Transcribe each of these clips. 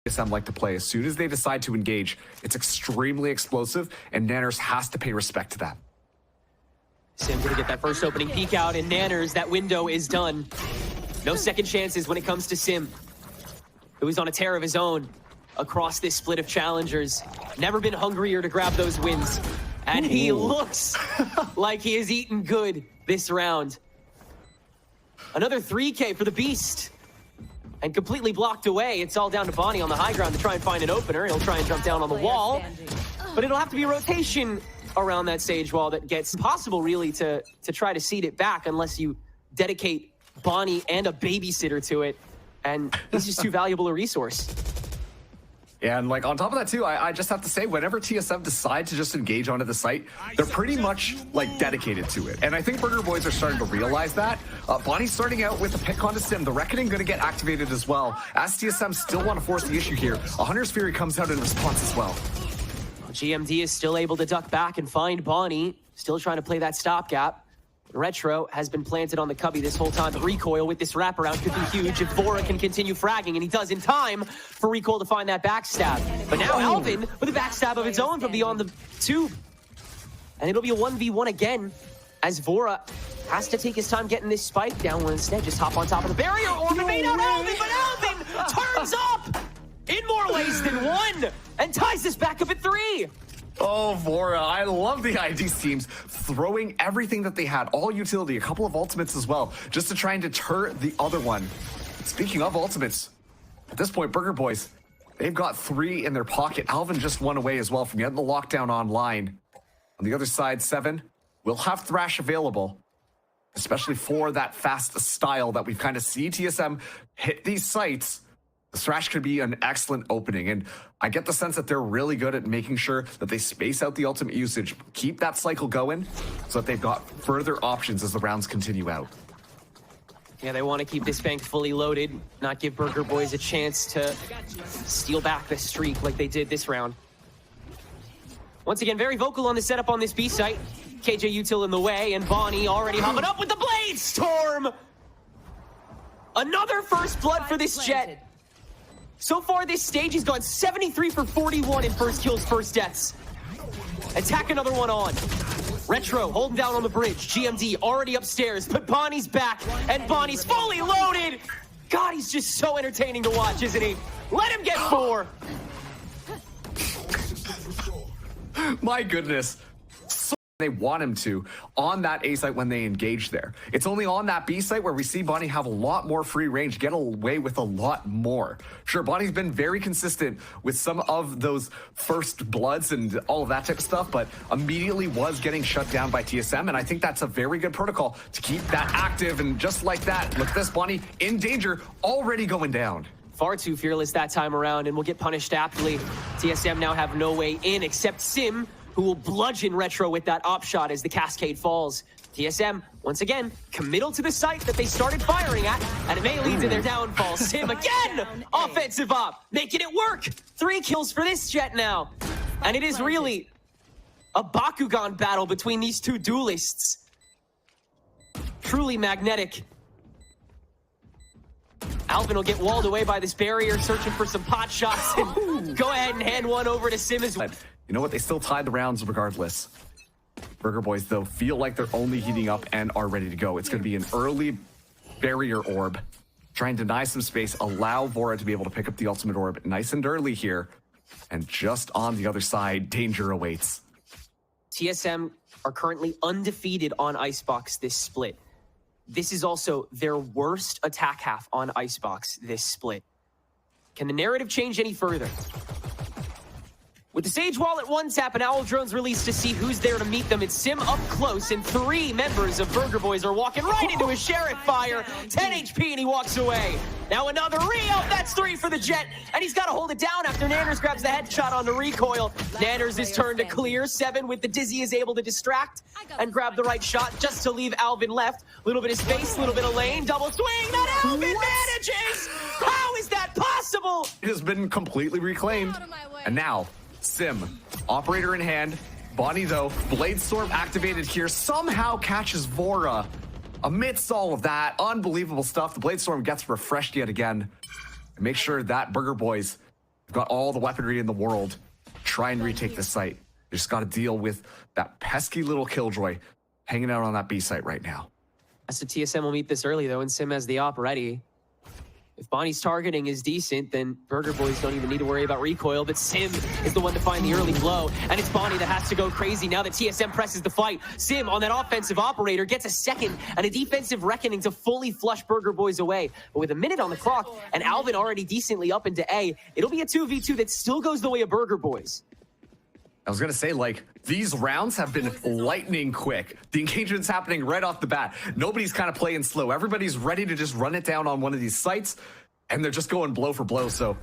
TSM like to play. As soon as they decide to engage, it's extremely explosive, and Nanners has to pay respect to that. Sim gonna get that first opening peek out, and Nanners, that window is done. No second chances when it comes to Sim, who is on a tear of his own across this split of challengers. Never been hungrier to grab those wins. And he looks like he has eaten good this round. Another 3K for the Beast. And completely blocked away. It's all down to Bonnie on the high ground to try and find an opener. He'll try and jump down on the wall. But it'll have to be a rotation around that stage wall that gets impossible, really, to try to seed it back unless you dedicate Bonnie and a babysitter to it. And he's just too valuable a resource. Yeah, and like on top of that too, I just have to say, whenever TSM decide to just engage onto the site, they're pretty much like dedicated to it. And I think Burger Boyz are starting to realize that. Bonnie's starting out with a pick onto Sim. The Reckoning going to get activated as well. As TSM still want to force the issue here, a Hunter's Fury comes out in response as well. GMD is still able to duck back and find Bonnie. Still trying to play that stopgap. Retro has been planted on the cubby this whole time. The recoil with this wraparound could be huge if Vora can continue fragging, and he does in time for recoil to find that backstab. But now Alvin with a backstab of its own from beyond the tube. And it'll be a 1v1 again as Vora has to take his time getting this spike down, where instead just hop on top of the barrier or evade out Alvin, but Alvin turns up in more ways than one and ties this back up at 3. Oh, Vora, I love the IDs teams throwing everything that they had, all utility, a couple of ultimates as well, just to try and deter the other one. Speaking of ultimates, at this point, Burger Boyz, they've got 3 in their pocket. Alvin just one away as well from getting the lockdown online. On the other side, 7 will have Thrash available, especially for that fast style that we've kind of seen TSM hit these sites. The Thrash could be an excellent opening, and I get the sense that they're really good at making sure that they space out the ultimate usage, keep that cycle going, so that they've got further options as the rounds continue out. Yeah, they want to keep this bank fully loaded, not give Burger Boyz a chance to steal back the streak like they did this round. Once again, very vocal on the setup on this B site. KJ Util in the way, and Bonnie already hopping up with the Blade Storm! Another first blood for this Jet. So far, this stage has gone 73 for 41 in first kills, first deaths. Attack another one on. Retro holding down on the bridge. GMD already upstairs, but Bonnie's back, and Bonnie's fully loaded. God, he's just so entertaining to watch, isn't he? Let him get 4. My goodness. They want him to on that A site when they engage there. It's only on that B site where we see Bonnie have a lot more free range, get away with a lot more. Sure, Bonnie's been very consistent with some of those first bloods and all of that type of stuff, but immediately was getting shut down by TSM, and I think that's a very good protocol to keep that active. And just like that, look at this, Bonnie in danger, already going down. Far too fearless that time around, and will get punished aptly. TSM now have no way in except Sim, who will bludgeon Retro with that op shot as the cascade falls. TSM, once again, committal to the site that they started firing at, and it may lead to their downfall. Sim again, offensive op, making it work. 3 kills for this Jet now. And it is really a Bakugan battle between these two duelists. Truly magnetic. Alvin will get walled away by this barrier, searching for some pot shots, and go ahead and hand one over to Sim as well. You know what? They still tied the rounds regardless. Burger Boyz, though, feel like they're only heating up and are ready to go. It's going to be an early barrier orb. Try and deny some space, allow Vora to be able to pick up the ultimate orb nice and early here. And just on the other side, danger awaits. TSM are currently undefeated on Icebox this split. This is also their worst attack half on Icebox this split. Can the narrative change any further? With the Sage Wall at 1 tap and Owl Drones released to see who's there to meet them, it's Sim up close, and 3 members of Burger Boyz are walking right into his Sheriff fire. 10 HP and he walks away. Now another re-up, that's 3 for the Jet, and he's got to hold it down after Nanners grabs the headshot on the recoil. Nanners is turned to clear. 7 with the Dizzy is able to distract and grab the right shot just to leave Alvin left. A little bit of space, a little bit of lane, double swing, that Alvin manages! How is that possible? It has been completely reclaimed, and now Sim, operator in hand. Bonnie, though, Blade Storm activated here, somehow catches Vora. Amidst all of that, unbelievable stuff, the Blade Storm gets refreshed yet again. And make sure that Burger Boyz They've got all the weaponry in the world. Try and retake the site. You just got to deal with that pesky little Killjoy hanging out on that B site right now. So TSM will meet this early, though, and Sim has the op ready. If Bonnie's targeting is decent, then Burger Boyz don't even need to worry about recoil, but Sim is the one to find the early blow, and it's Bonnie that has to go crazy now that TSM presses the fight. Sim on that offensive operator gets a second and a defensive reckoning to fully flush Burger Boyz away. But with a minute on the clock and Alvin already decently up into A, it'll be a 2v2 that still goes the way of Burger Boyz. I was going to say, like, these rounds have been lightning quick. The engagement's happening right off the bat. Nobody's kind of playing slow. Everybody's ready to just run it down on one of these sites, and they're just going blow for blow. So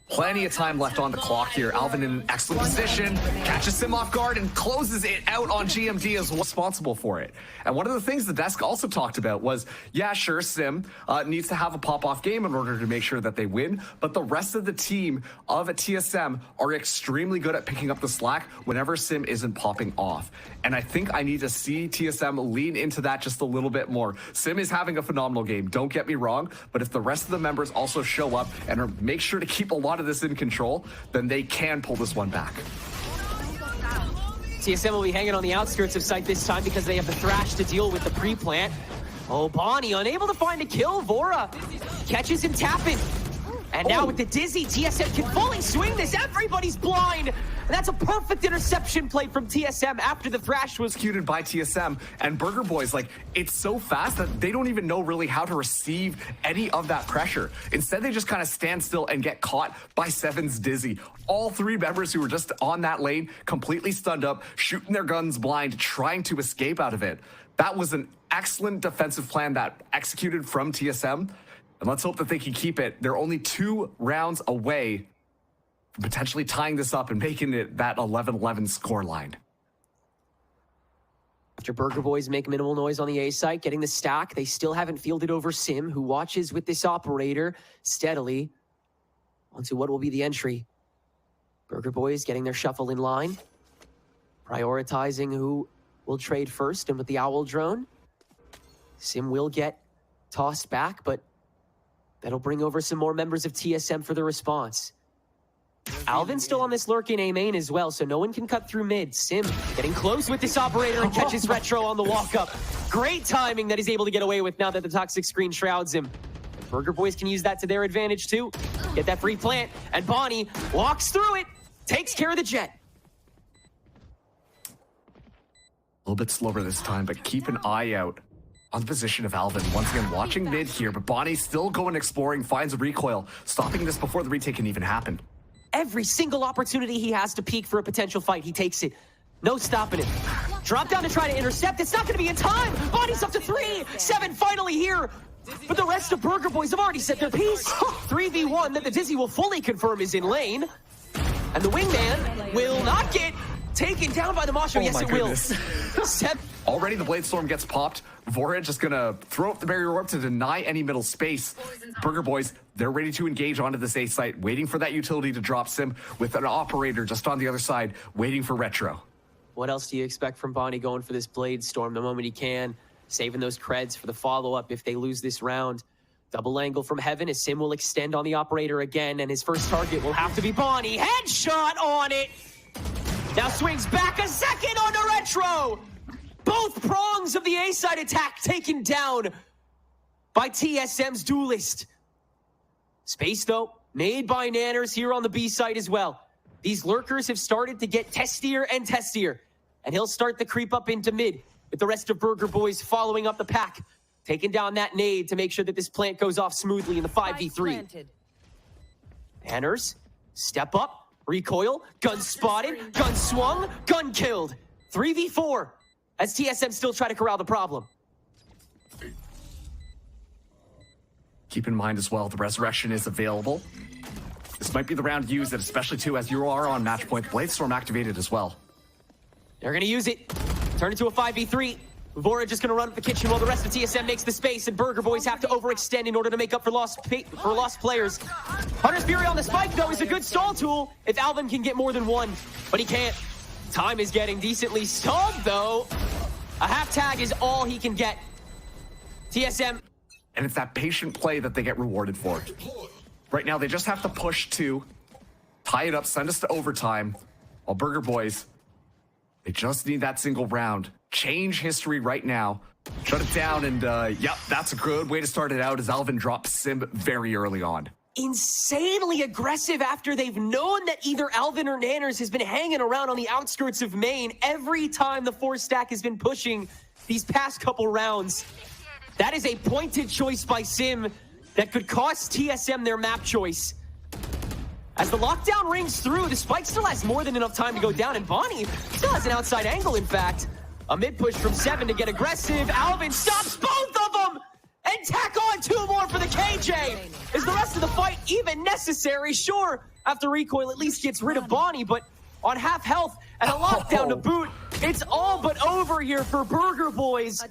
plenty of time left on the clock here. Alvin in an excellent position, catches Sim off guard and closes it out on GMD as responsible for it. And one of the things the desk also talked about was, yeah, sure, Sim needs to have a pop-off game in order to make sure that they win, but the rest of the team of a TSM are extremely good at picking up the slack whenever Sim isn't popping off. And I think I need to see TSM lean into that just a little bit more. Sim is having a phenomenal game, don't get me wrong, but if the rest of the members also show up and make sure to keep a lot of this in control, then they can pull this one back. TSM will be hanging on the outskirts of site this time because they have the Thrash to deal with the pre-plant. Oh, Bonnie unable to find a kill. Vora catches him tapping. And now with the Dizzy, TSM can fully swing this. Everybody's blind. And that's a perfect interception play from TSM after the Thrash was executed by TSM. And Burger Boyz, like, it's so fast that they don't even know really how to receive any of that pressure. Instead, they just kind of stand still and get caught by Seven's Dizzy. All three members who were just on that lane, completely stunned up, shooting their guns blind, trying to escape out of it. That was an excellent defensive plan that executed from TSM. And let's hope that they can keep it. They're only 2 rounds away from potentially tying this up and making it that 11-11 scoreline. After Burger Boyz make minimal noise on the A site, getting the stack, they still haven't fielded over Sim, who watches with this operator steadily onto what will be the entry. Burger Boyz getting their shuffle in line, prioritizing who will trade first, and with the Owl drone, Sim will get tossed back, but that'll bring over some more members of TSM for the response. Alvin's still on this lurking A main as well, so no one can cut through mid. Sim getting close with this operator and catches Retro on the walk-up. Great timing that he's able to get away with now that the toxic screen shrouds him. Burger Boyz can use that to their advantage too. Get that free plant, and Bonnie walks through it, takes care of the jet. A little bit slower this time, but keep an eye out on the position of Alvin. Once again, watching mid here, but Bonnie's still going exploring, finds a recoil, stopping this before the retake can even happen. Every single opportunity he has to peek for a potential fight, he takes it. No stopping it. Drop down to try to intercept. It's not going to be in time. Bonnie's up to 3. 7 finally here. But the rest of Burger Boyz have already said their piece. 3v1 that the Dizzy will fully confirm is in lane. And the Wingman will not get taken down by the Masho. Yes, it will. Already the Blade Storm gets popped. Vora just gonna throw up the barrier orb to deny any middle space. Burger Boyz, they're ready to engage onto this A site, waiting for that utility to drop Sim with an operator just on the other side, waiting for Retro. What else do you expect from Bonnie going for this Blade Storm the moment he can, saving those creds for the follow-up if they lose this round? Double angle from heaven as Sim will extend on the operator again, and his first target will have to be Bonnie. Headshot on it! Now swings back a second onto Retro! Both prongs of the A-side attack taken down by TSM's Duelist. Space, though, made by Nanners here on the B side as well. These lurkers have started to get testier and testier, and he'll start the creep up into mid with the rest of Burger Boyz following up the pack, taking down that nade to make sure that this plant goes off smoothly in the 5v3. Nanners, step up, recoil, gun spotted, gun swung, gun killed. 3v4. As TSM still try to corral the problem. Keep in mind as well, the Resurrection is available. This might be the round to use it, especially too as you are on match point. Blade Storm activated as well. They're gonna use it. Turn it to a 5v3. Vora just gonna run up the kitchen while the rest of TSM makes the space, and Burger Boyz have to overextend in order to make up for lost players. Hunter's Fury on the spike, though, is a good stall tool if Alvin can get more than one, but he can't. Time is getting decently stalled, though. A half tag is all he can get. TSM. And it's that patient play that they get rewarded for. Right now, they just have to push 2, tie it up, send us to overtime. While Burger Boyz, they just need that single round. Change history right now. Shut it down, and yep, that's a good way to start it out as Alvin drops Sim very early on. Insanely aggressive after they've known that either Alvin or Nanners has been hanging around on the outskirts of main every time the 4-stack has been pushing these past couple rounds. That is a pointed choice by Sim that could cost TSM their map choice. As the lockdown rings through, the Spike still has more than enough time to go down, and Bonnie still has an outside angle, in fact. A mid push from 7 to get aggressive. Alvin stops both of them and tack on 2 more for the KJ. Is the rest of the fight even necessary? Sure, after recoil at least gets rid of Bonnie, but on half health and a lockdown to boot, it's all but over here for Burger Boyz.